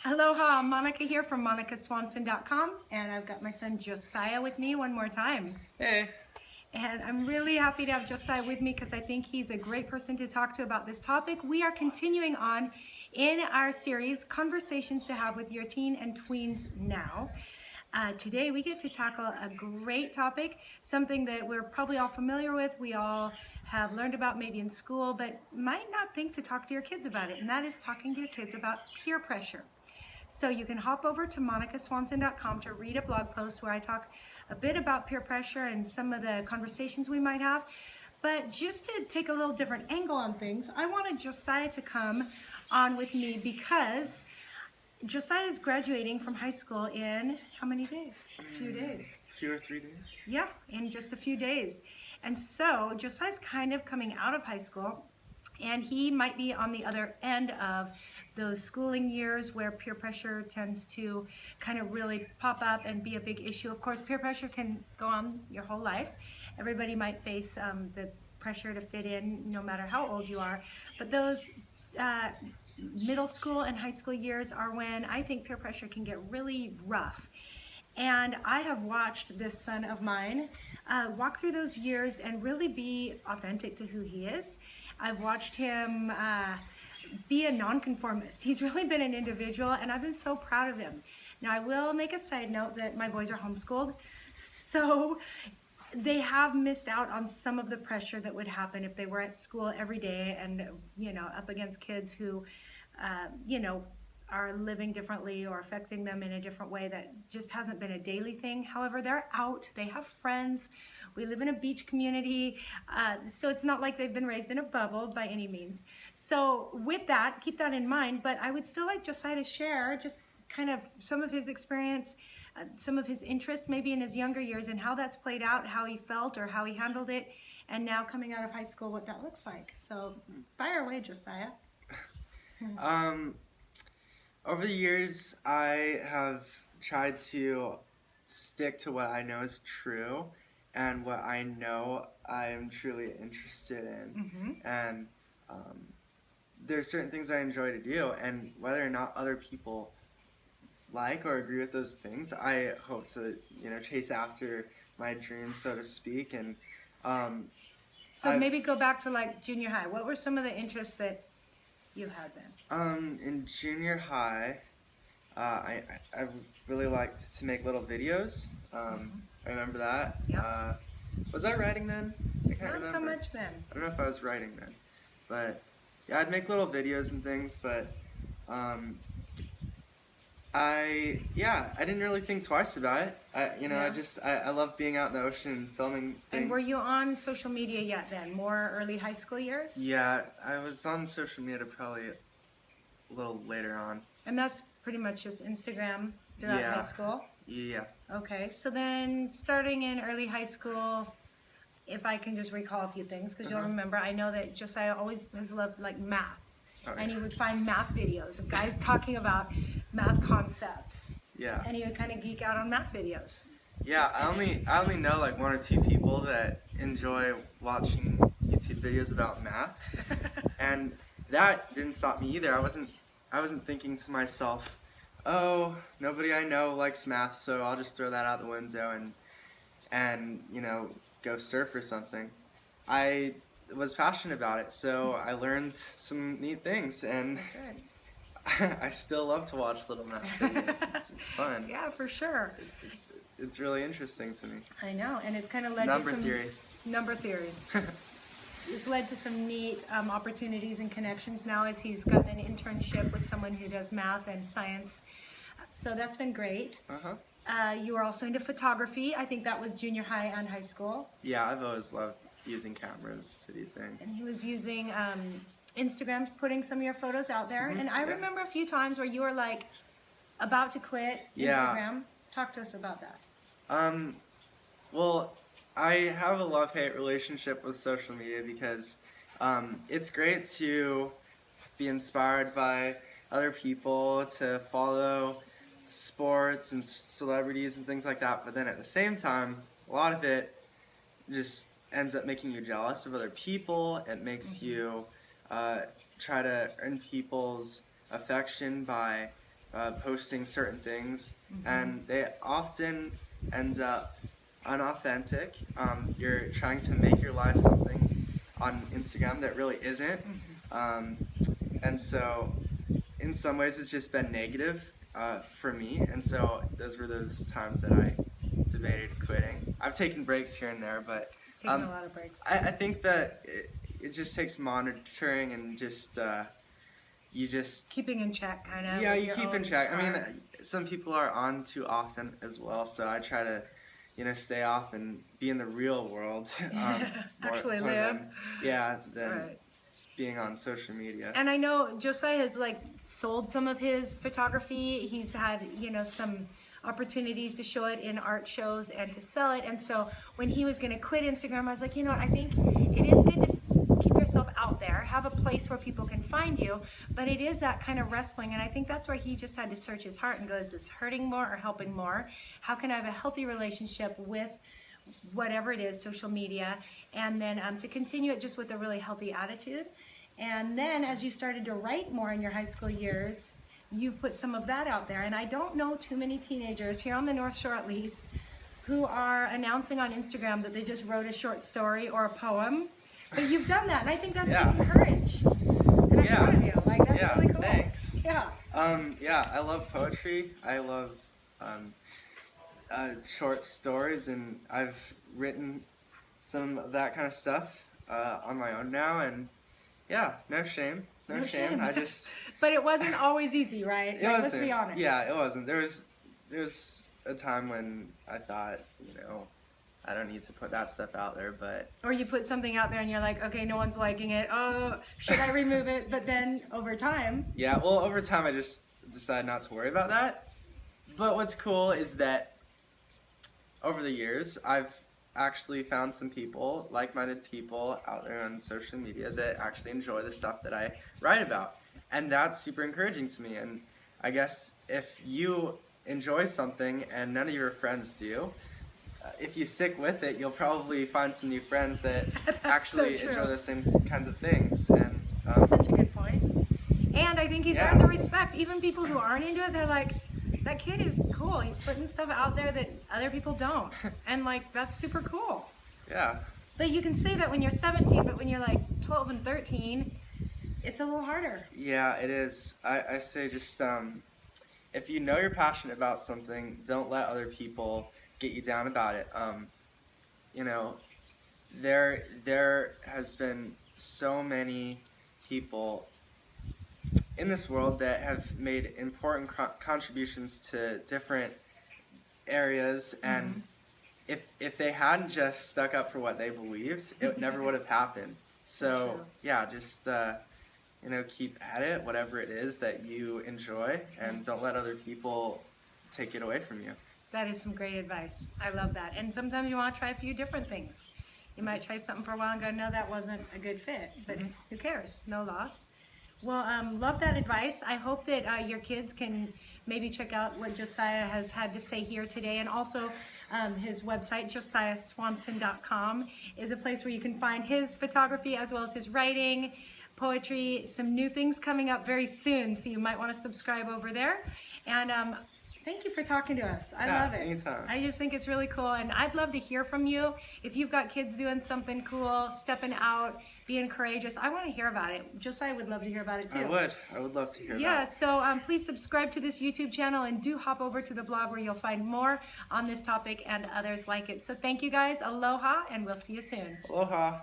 Aloha, Monica here from monicaswanson.com, and I've got my son Josiah with me one more time. Hey. And I'm really happy to have Josiah with me because I think he's a great person to talk to about this topic. We are continuing on in our series, Conversations to Have with Your Teen and Tweens Now. Today we get to tackle a great topic, something that we're probably all familiar with, we all have learned about maybe in school, but might not think to talk to your kids about it, and that is talking to your kids about peer pressure. So you can hop over to monicaswanson.com to read a blog post where I talk a bit about peer pressure and some of the conversations we might have. But just to take a little different angle on things, I wanted Josiah to come on with me because Josiah is graduating from high school in how many days? A few days. 2 or 3 days? Yeah, in just a few days. And so Josiah's kind of coming out of high school, and he might be on the other end of those schooling years where peer pressure tends to kind of really pop up and be a big issue. Of course, peer pressure can go on your whole life. Everybody might face the pressure to fit in no matter how old you are. But those middle school and high school years are when I think peer pressure can get really rough. And I have watched this son of mine walk through those years and really be authentic to who he is. I've watched him be a nonconformist. He's really been an individual, and I've been so proud of him. Now, I will make a side note that my boys are homeschooled, so they have missed out on some of the pressure that would happen if they were at school every day and, up against kids who, are living differently or affecting them in a different way that just hasn't been a daily thing. However, they're out, they have friends, we live in a beach community, so it's not like they've been raised in a bubble by any means. So with that, keep that in mind, but I would still like Josiah to share just kind of some of his experience, some of his interests maybe in his younger years and how that's played out, how he felt or how he handled it, and now coming out of high school, what that looks like. So fire away, Josiah. Over the years, I have tried to stick to what I know is true and what I know I am truly interested in. And there's certain things I enjoy to do, and whether or not other people like or agree with those things, I hope to, chase after my dreams, so to speak. And so maybe go back to like junior high. What were some of the interests that you had then? In junior high, I really liked to make little videos. I remember that. Yeah. Was I writing then? I can't remember. Not so much then. I don't know if I was writing then, but yeah, I'd make little videos and things. But I didn't really think twice about it. I love being out in the ocean and filming things. And were you on social media yet then? More early high school years? Yeah, I was on social media probably a little later on. And that's pretty much just Instagram throughout high school? Yeah. Okay, so then starting in early high school, if I can just recall a few things, because you'll remember, I know that Josiah always has loved like math. And he would find math videos of guys talking about math concepts. Yeah. And he would kind of geek out on math videos. Yeah, I only know like 1 or 2 people that enjoy watching YouTube videos about math. And that didn't stop me either. I wasn't thinking to myself, oh, nobody I know likes math, so I'll just throw that out the window and go surf or something. I was passionate about it, so I learned some neat things, and I still love to watch little math videos. It's fun. Yeah, for sure. It's really interesting to me. I know, and it's kind of led to some number theory. It's led to some neat opportunities and connections now as he's got an internship with someone who does math and science. So that's been great. You were also into photography. I think that was junior high and high school. Yeah, I've always loved using cameras to do things. And he was using Instagram, putting some of your photos out there. And I remember a few times where you were like about to quit Instagram. Talk to us about that. Well, I have a love-hate relationship with social media because it's great to be inspired by other people, to follow sports and celebrities and things like that, but then at the same time, a lot of it just ends up making you jealous of other people. It makes you try to earn people's affection by posting certain things, and they often end up unauthentic. You're trying to make your life something on Instagram that really isn't, um, and so in some ways it's just been negative for me, and so those were those times that I debated quitting. I've taken breaks here and there, but It's taken a lot of breaks. I think that it just takes monitoring and just you just Keeping in check, kind of. yeah, with you your keep in own check. I mean, heart. some people are on too often as well, so I try to, stay off and be in the real world. Actually more live. than Right. being on social media. And I know Josiah has like sold some of his photography. He's had, some opportunities to show it in art shows and to sell it. And so when he was going to quit Instagram, I was like, I think it is good to keep yourself out there, have a place where people can find you, but it is that kind of wrestling. And I think that's where he just had to search his heart and go, is this hurting more or helping more? How can I have a healthy relationship with whatever it is, social media, and then to continue it just with a really healthy attitude. And then as you started to write more in your high school years, you put some of that out there. And I don't know too many teenagers, here on the North Shore at least, who are announcing on Instagram that they just wrote a short story or a poem. But you've done that, and I think that's Yeah. taking courage. And I'm proud of you. Like, that's really cool. Thanks. Yeah. I love poetry. I love short stories, and I've written some of that kind of stuff on my own now, and yeah, no shame. No shame. I just But it wasn't always easy, right? it Like, wasn't. let's be honest. Yeah, it wasn't. There was a time when I thought, I don't need to put that stuff out there, but Or you put something out there and you're like, okay, no one's liking it. Oh, should I remove it? But then over time, yeah, well, over time I just decided not to worry about that. But what's cool is that over the years, I've actually found some people, like-minded people out there on social media that actually enjoy the stuff that I write about. And that's super encouraging to me. And I guess if you enjoy something and none of your friends do, if you stick with it, you'll probably find some new friends that actually so true. enjoy those same kinds of things. And Such a good point. And I think he's earned the respect. Even people who aren't into it, they're like, that kid is cool. He's putting stuff out there that other people don't. And like, that's super cool. yeah. But you can say that when you're 17, but when you're like 12 and 13, it's a little harder. Yeah, it is. I say just if you know you're passionate about something, don't let other people get you down about it. There has been so many people in this world that have made important contributions to different areas, and if they hadn't just stuck up for what they believed, it never would have happened. So True. yeah, just keep at it, whatever it is that you enjoy, and don't let other people take it away from you. That is some great advice. I love that. And sometimes you want to try a few different things. You might try something for a while and go, no, that wasn't a good fit. But who cares? No loss. Well, love that advice. I hope that your kids can maybe check out what Josiah has had to say here today. And also his website, josiahswanson.com, is a place where you can find his photography as well as his writing, poetry, some new things coming up very soon. So you might want to subscribe over there. And thank you for talking to us. I love it. Anytime. I just think it's really cool. And I'd love to hear from you. If you've got kids doing something cool, stepping out, being courageous, I want to hear about it. Josiah would love to hear about it too. I would love to hear Yeah, that. so please subscribe to this YouTube channel and do hop over to the blog where you'll find more on this topic and others like it. So thank you guys. Aloha, and we'll see you soon. Aloha.